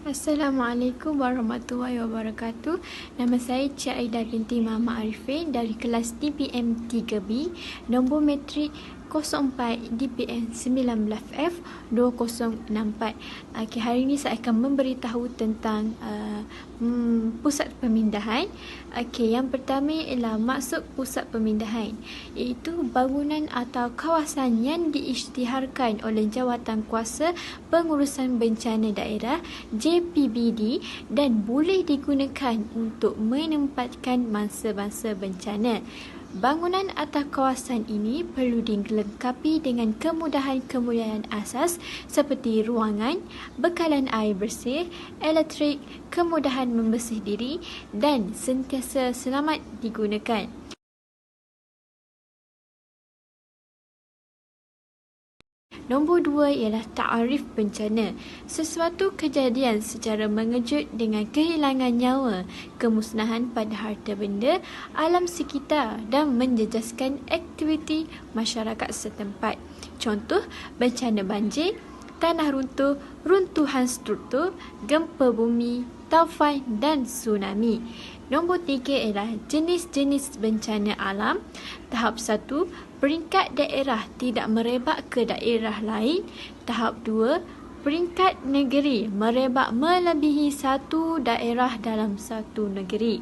Assalamualaikum warahmatullahi wabarakatuh. Nama saya Cik Aida binti Muhammad Arifin dari kelas DPM 3B, nombor matrik 04 DPM 19F 2064. Hari ini saya akan memberitahu tentang pusat pemindahan. Yang pertama ialah maksud pusat pemindahan, iaitu bangunan atau kawasan yang diisytiharkan oleh Jawatankuasa Pengurusan Bencana Daerah JPBD dan boleh digunakan untuk menempatkan mangsa-mangsa bencana. Bangunan atau kawasan ini perlu dilengkapi dengan kemudahan-kemudahan asas seperti ruangan, bekalan air bersih, elektrik, kemudahan membersih diri dan sentiasa selamat digunakan. Nombor 2 ialah ta'arif bencana. Sesuatu kejadian secara mengejut dengan kehilangan nyawa, kemusnahan pada harta benda, alam sekitar dan menjejaskan aktiviti masyarakat setempat. Contoh, bencana banjir, tanah runtuh, runtuhan struktur, gempa bumi, taufan dan tsunami. Nombor 3 ialah jenis-jenis bencana alam. Tahap 1, peringkat daerah tidak merebak ke daerah lain. Tahap 2, peringkat negeri merebak melebihi satu daerah dalam satu negeri.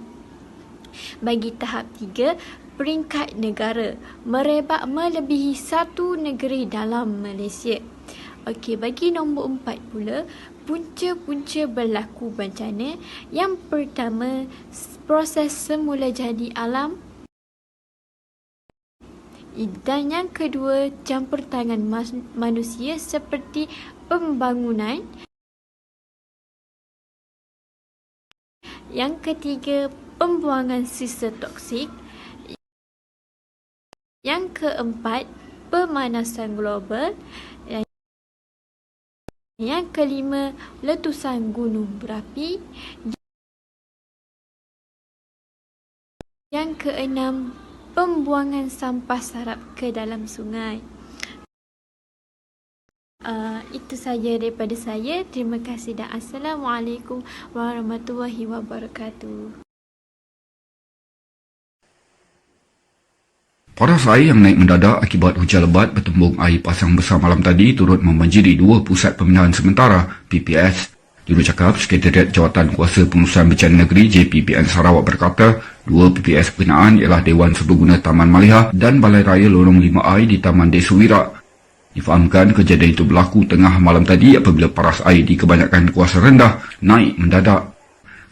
Bagi tahap 3, peringkat negara merebak melebihi satu negeri dalam Malaysia. Bagi nombor 4 pula, punca-punca berlaku bencana. Yang pertama, proses semula jadi alam. Dan yang kedua, campur tangan manusia seperti pembangunan. Yang ketiga, pembuangan sisa toksik. Yang keempat, pemanasan global. Yang kelima, letusan gunung berapi. Yang keenam, pembuangan sampah sarap ke dalam sungai. Itu saja daripada saya. Terima kasih dan Assalamualaikum warahmatullahi wabarakatuh. Paras air yang naik mendadak akibat hujan lebat bertembung air pasang besar malam tadi turut membanjiri dua pusat pemindahan sementara PPS. Jurucakap Sekretariat Jawatan Kuasa Pengurusan Bencana Negeri JPBN Sarawak berkata, dua PPS berkenaan ialah Dewan Serbaguna Taman Maliha dan Balai Raya Lorong 5I di Taman Desa Wira. Difahamkan kejadian itu berlaku tengah malam tadi apabila paras air di kebanyakan kuasa rendah naik mendadak.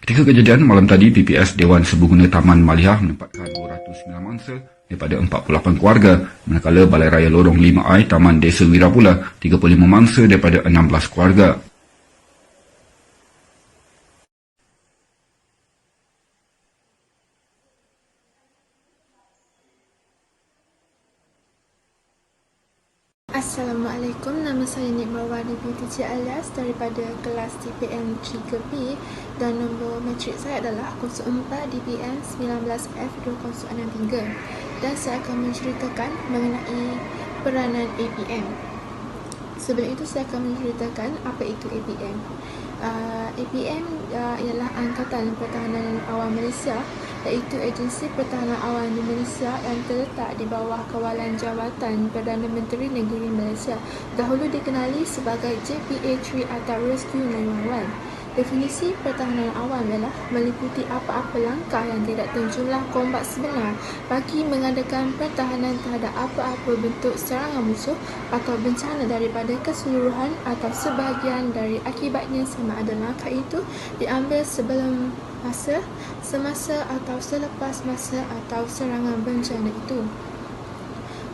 Ketika kejadian malam tadi, PPS Dewan Serbaguna Taman Maliha menempatkan 209 mangsa daripada 48 keluarga, manakala Balai Raya Lorong 5I Taman Desa Wira pula 35 mangsa daripada 16 keluarga. Assalamualaikum, nama saya Nik Marwani binti Cik Alias daripada kelas DPM 3B dan nombor matrik saya adalah 04 DPM 19F 2063 dan saya akan menceritakan mengenai peranan APM. Sebelum itu saya akan menceritakan apa itu APM. APM ialah Angkatan Pertahanan Awam Malaysia, iaitu agensi pertahanan awam di Malaysia yang terletak di bawah kawalan Jawatan Perdana Menteri Negeri Malaysia, dahulu dikenali sebagai JPA3 atau Rescue 911. Definisi pertahanan awam ialah meliputi apa-apa langkah yang tidak terjumlah kombat sebenar bagi mengadakan pertahanan terhadap apa-apa bentuk serangan musuh atau bencana daripada keseluruhan atau sebahagian dari akibatnya, sama ada langkah itu diambil sebelum masa, semasa atau selepas masa atau serangan bencana itu.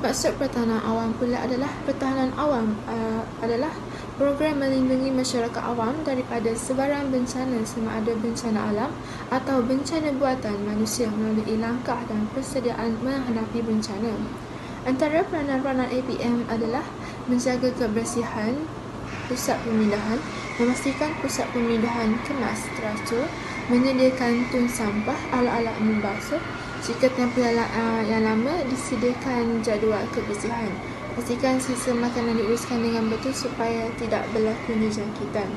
Maksud pertahanan awam pula adalah pertahanan awam adalah program melindungi masyarakat awam daripada sebarang bencana, sama ada bencana alam atau bencana buatan manusia melalui langkah dan persediaan menghadapi bencana. Antara peranan-peranan APM adalah menjaga kebersihan pusat pemindahan, memastikan pusat pemindahan kemas teratur, menyediakan tong sampah, alat-alat membasuh. Jika tempoh yang lama, disediakan jadual kebersihan. Pastikan sisa makanan diuruskan dengan betul supaya tidak berlaku jangkitan.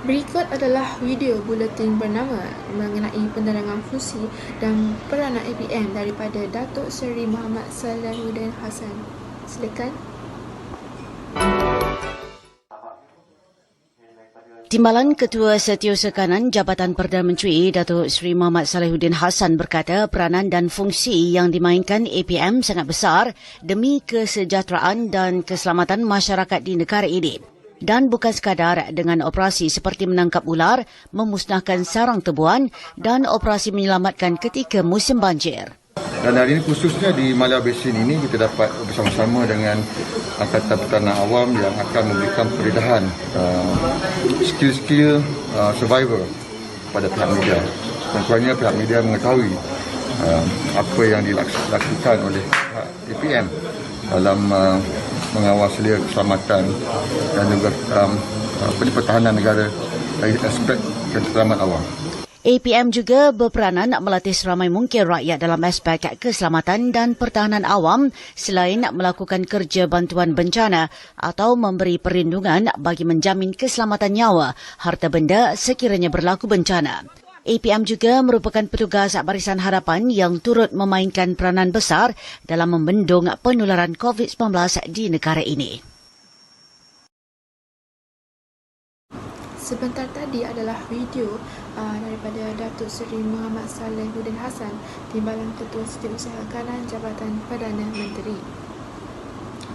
Berikut adalah video buletin bernama mengenai penerangan fungsi dan peranan APM daripada Datuk Seri Muhammad Salahuddin Hassan. Silakan. Timbalan Ketua Setiausaha Kanan Jabatan Perdana Menteri Datuk Seri Muhammad Salahuddin Hassan berkata peranan dan fungsi yang dimainkan APM sangat besar demi kesejahteraan dan keselamatan masyarakat di negara ini. Dan bukan sekadar dengan operasi seperti menangkap ular, memusnahkan sarang tebuan dan operasi menyelamatkan ketika musim banjir. Dan hari ini khususnya di Malaya Basin ini kita dapat bersama-sama dengan Angkatan Pertahanan Awam yang akan memberikan peredahan skill-skill survivor pada pihak media. Tentunya pihak media mengetahui apa yang dilakukan oleh pihak APM dalam mengawal selia keselamatan dan juga pertahanan negara dari aspek keselamatan awam. APM juga berperanan nak melatih seramai mungkin rakyat dalam aspek keselamatan dan pertahanan awam selain nak melakukan kerja bantuan bencana atau memberi perlindungan bagi menjamin keselamatan nyawa, harta benda sekiranya berlaku bencana. APM juga merupakan petugas Barisan Harapan yang turut memainkan peranan besar dalam membendung penularan COVID-19 di negara ini. Sebentar tadi adalah video daripada Datuk Seri Muhammad Salahuddin Hassan, Timbalan Ketua Setiausaha Kanan Jabatan Perdana Menteri.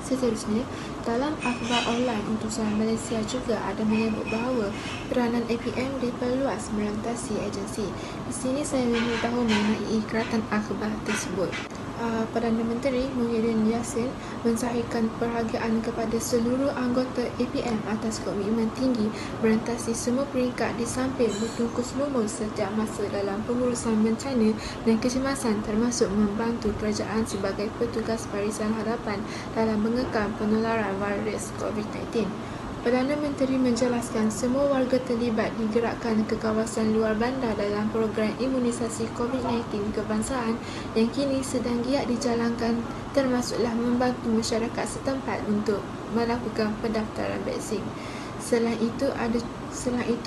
Seterusnya, dalam akhbar online utusan Malaysia juga ada menyebut bahawa peranan APM diperluas merantasi agensi. Di sini saya memberitahu mengenai ikhratan akhbar tersebut. Perdana Menteri Muhyiddin Yassin mensahihkan perhargaan kepada seluruh anggota APM atas komitmen tinggi merantasi semua peringkat di samping bertungkus lumus setiap masa dalam pengurusan bencana dan kecemasan, termasuk membantu kerajaan sebagai petugas Barisan Harapan dalam mengekang penularan virus COVID-19. Perdana Menteri menjelaskan semua warga terlibat digerakkan ke kawasan luar bandar dalam program imunisasi COVID-19 kebangsaan yang kini sedang giat dijalankan, termasuklah membantu masyarakat setempat untuk melakukan pendaftaran vaksin. Selain itu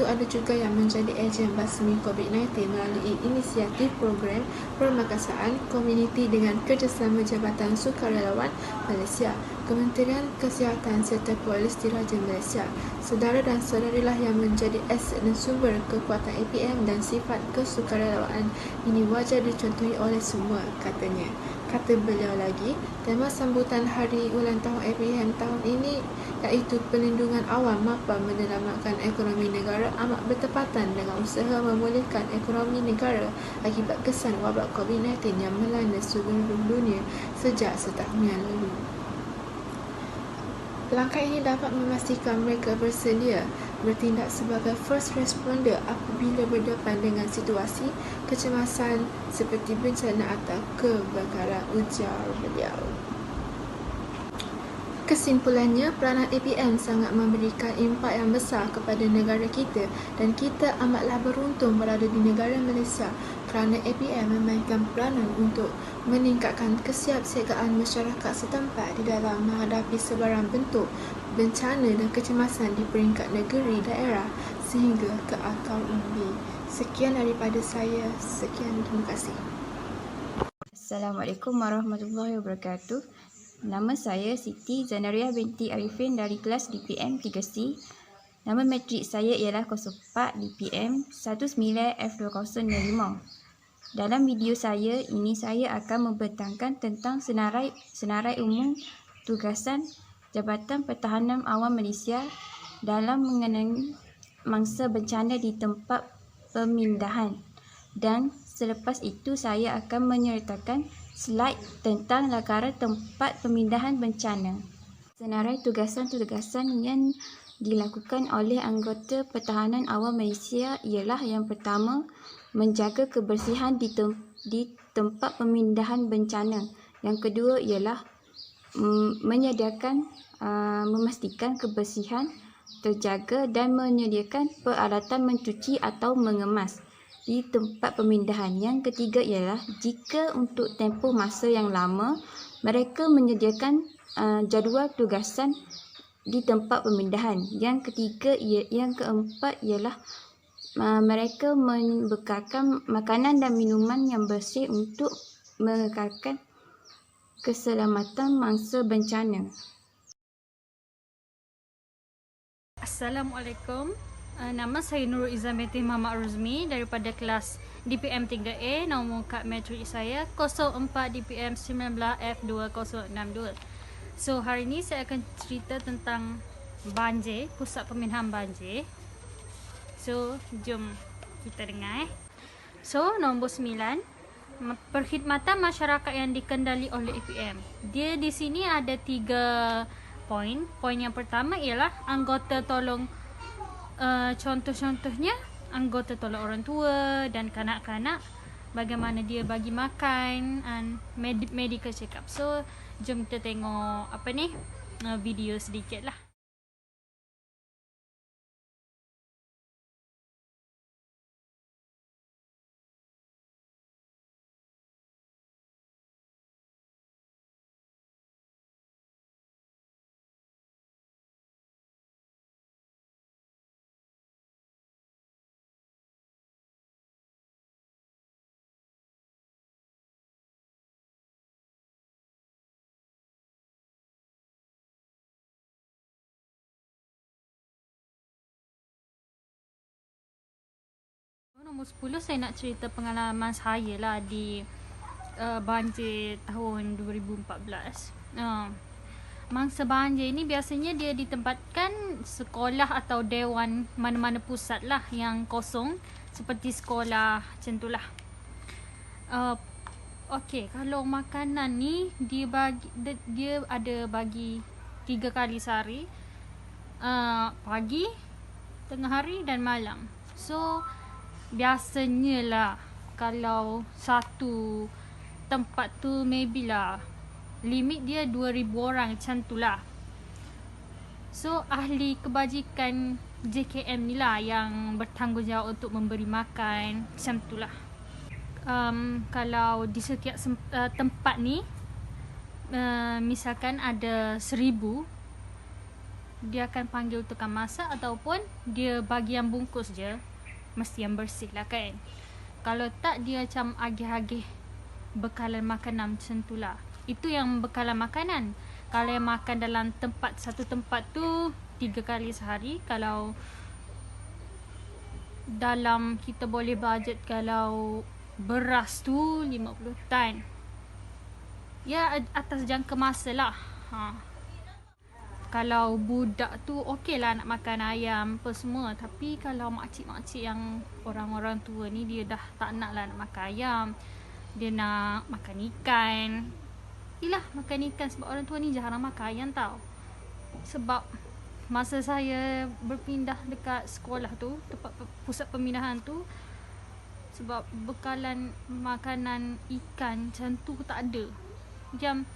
ada juga yang menjadi ejen basmi COVID-19 melalui inisiatif program permakasaan komuniti dengan kerjasama Jabatan Sukarelawan Malaysia, Kementerian Kesihatan serta Polis Diraja Malaysia. Saudara dan saudarilah yang menjadi aset dan sumber kekuatan APM dan sifat kesukarelawan ini wajar dicontohi oleh semua, katanya. Kata beliau lagi, tema sambutan hari ulang tahun APM tahun ini iaitu pelindungan awam mapa menyelamatkan ekonomi negara amat bertepatan dengan usaha memulihkan ekonomi negara akibat kesan wabak COVID-19 yang melanda seluruh dunia sejak setahun yang lalu. Langkah ini dapat memastikan mereka bersedia bertindak sebagai first responder apabila berdepan dengan situasi kecemasan seperti bencana atau kebakaran, ujar beliau. Kesimpulannya, peranan APM sangat memberikan impak yang besar kepada negara kita dan kita amatlah beruntung berada di negara Malaysia kerana APM memainkan peranan untuk meningkatkan kesiapsiagaan masyarakat setempat di dalam menghadapi sebarang bentuk bencana dan kecemasan di peringkat negeri, daerah sehingga ke akar umbi. Sekian daripada saya. Sekian, terima kasih. Assalamualaikum warahmatullahi wabarakatuh. Nama saya Siti Zanaria binti Arifin dari kelas DPM 3C. Nama matrik saya ialah 04 DPM 19F2005. Dalam video saya ini saya akan membentangkan tentang senarai umum tugasan Jabatan Pertahanan Awam Malaysia dalam mengenai mangsa bencana di tempat pemindahan, dan selepas itu saya akan menyertakan slide tentang lakaran tempat pemindahan bencana. Senarai tugasan-tugasan yang dilakukan oleh anggota Pertahanan Awam Malaysia ialah yang pertama, menjaga kebersihan di tempat pemindahan bencana. Yang kedua ialah memastikan kebersihan terjaga dan menyediakan peralatan mencuci atau mengemas di tempat pemindahan. Yang ketiga ialah jika untuk tempoh masa yang lama mereka menyediakan jadual tugasan di tempat pemindahan. Yang keempat ialah mereka membekalkan makanan dan minuman yang bersih untuk mengekalkan keselamatan mangsa bencana. Assalamualaikum. Nama saya Nurul Izzah Binti Muhammad Ruzmi daripada kelas DPM 3A. Nombor kad matrik saya 04 DPM 19F2062. So hari ini saya akan cerita tentang banjir, pusat pemindahan banjir. So jom kita dengar. So nombor 9, perkhidmatan masyarakat yang dikendali oleh EPM. Dia di sini ada 3 poin. Poin yang pertama ialah anggota tolong, contoh-contohnya anggota tolong orang tua dan kanak-kanak, bagaimana dia bagi makan and medical check up. So jom kita tengok video sedikit lah. Nombor 10, saya nak cerita pengalaman saya lah di banjir tahun 2014. Mangsa banjir ni biasanya dia ditempatkan sekolah atau dewan mana-mana pusat lah yang kosong, seperti sekolah macam tu lah. Okey, kalau makanan ni dia ada bagi 3 kali sehari, pagi, tengah hari dan malam. So biasanya lah kalau satu tempat tu maybe lah limit dia 2,000 orang macam tu lah. So ahli kebajikan JKM ni lah yang bertanggungjawab untuk memberi makan macam tu lah. Kalau di setiap tempat ni misalkan ada 1,000, dia akan panggil tukang masak ataupun dia bagi yang bungkus je, mesti yang bersih lah kan. Kalau tak, dia macam agih-agih bekalan makanan macam tu lah. Itu yang bekalan makanan. Kalau yang makan dalam satu tempat tu 3 kali sehari, kalau dalam kita boleh budget, kalau beras tu 50 tan, ya atas jangka masa lah. Kalau budak tu okey lah nak makan ayam apa semua. Tapi kalau makcik-makcik yang orang-orang tua ni, dia dah tak nak lah nak makan ayam. Dia nak makan ikan. Yelah, makan ikan sebab orang tua ni jarang makan ayam tau. Sebab masa saya berpindah dekat sekolah tu, tempat pusat pemindahan tu, sebab bekalan makanan ikan macam tu tak ada. Macam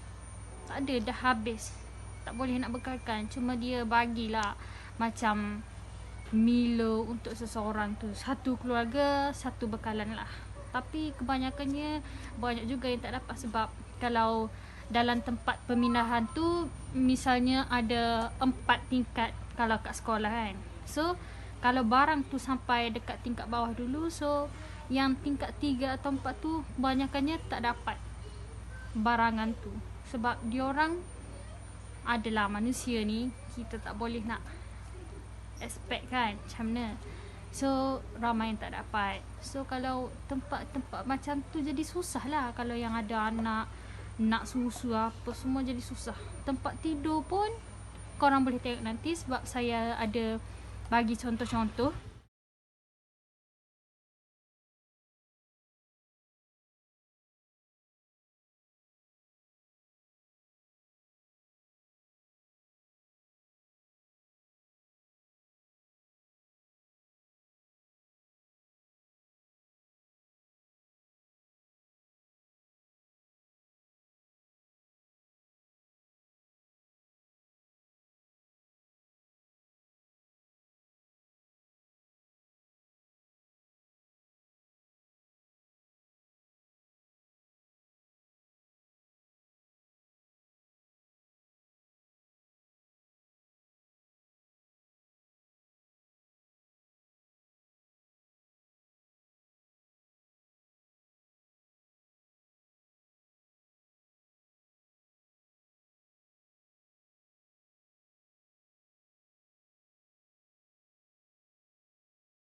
tak ada, dah habis. Tak boleh nak bekalkan. Cuma dia bagilah macam Milo untuk seseorang tu, satu keluarga, satu bekalan lah. Tapi kebanyakannya banyak juga yang tak dapat. Sebab kalau dalam tempat pemindahan tu misalnya ada 4 tingkat kalau kat sekolah kan. So kalau barang tu sampai dekat tingkat bawah dulu, so yang tingkat 3 atau 4 tu kebanyakannya tak dapat barangan tu. Sebab diorang adalah manusia ni, kita tak boleh nak expect kan macam mana. So ramai yang tak dapat. So kalau tempat-tempat macam tu jadi susah lah. Kalau yang ada anak nak susu apa semua jadi susah. Tempat tidur pun korang boleh tengok nanti, sebab saya ada bagi contoh-contoh